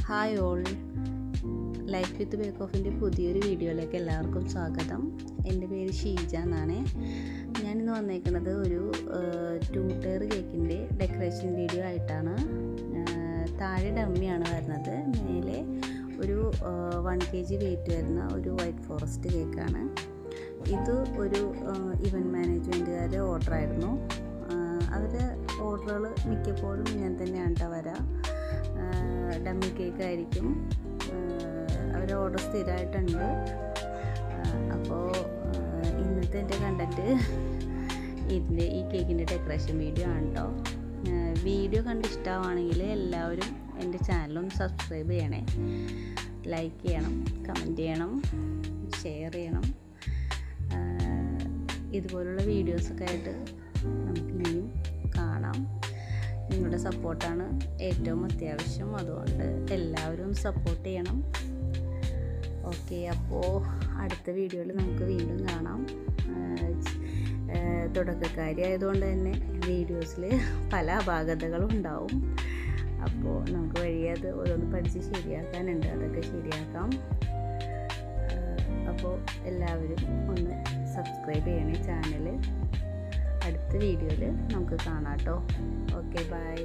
Hi all, life with bake ഓഫിൻ്റെ പുതിയൊരു വീഡിയോയിലേക്ക് എല്ലാവർക്കും സ്വാഗതം. എൻ്റെ പേര് ഷീജ എന്നാണ്. ഞാനിന്ന് വന്നേക്കുന്നത് ഒരു 2 ടയർ കേക്കിൻ്റെ ഡെക്കറേഷൻ വീഡിയോ ആയിട്ടാണ്. താഴെ ഡമ്മിയാണ് വരുന്നത്, മേലെ ഒരു 1 kg വെയിറ്റ് വരുന്ന ഒരു വൈറ്റ് ഫോറസ്റ്റ് കേക്കാണ്. ഇത് ഒരു ഇവൻറ്റ് മാനേജ്മെൻറ്റുകാരുടെ ഓർഡറായിരുന്നു. അവരുടെ ഓർഡറുകൾ മിക്കപ്പോഴും ഇങ്ങനെ തന്നെയാണ് കേട്ടോ വരാം. ഡമ്മി കേക്ക് ആയിരിക്കും അവരുടെ ഓർഡർ സ്ഥിരമായിട്ടുണ്ട്. അപ്പോൾ ഇന്നത്തെ എൻ്റെ കണ്ടൻറ്റ് ഈ കേക്കിൻ്റെ ഡെക്കറേഷൻ വീഡിയോ ആണ് കേട്ടോ. വീഡിയോ കണ്ട് ഇഷ്ടമാണെങ്കിൽ എല്ലാവരും എൻ്റെ ചാനലൊന്ന് സബ്സ്ക്രൈബ് ചെയ്യണേ, ലൈക്ക് ചെയ്യണം, കമൻറ്റ് ചെയ്യണം, ഷെയർ ചെയ്യണം. ഇതുപോലുള്ള വീഡിയോസൊക്കെ ആയിട്ട് നമുക്ക് ഇനിയും കാണാം. നിങ്ങളുടെ സപ്പോർട്ടാണ് ഏറ്റവും അത്യാവശ്യം, അതുകൊണ്ട് എല്ലാവരും സപ്പോർട്ട് ചെയ്യണം. ഓക്കെ, അപ്പോൾ അടുത്ത വീഡിയോയിൽ നമുക്ക് വീണ്ടും കാണാം. തുടക്കക്കാരി ആയതുകൊണ്ട് തന്നെ വീഡിയോസിൽ പല അപാകതകളും ഉണ്ടാവും. അപ്പോൾ നമുക്ക് വഴിയെ അത് ഓരോന്ന് പഠിച്ച് ശരിയാക്കാനുണ്ട്, അതൊക്കെ ശരിയാക്കാം. അപ്പോൾ എല്ലാവരും ഒന്ന് സബ്സ്ക്രൈബ് ചെയ്യണേ ചാനൽ. അടുത്ത വീഡിയോയിൽ നമുക്ക് കാണാം കേട്ടോ. Okay, by.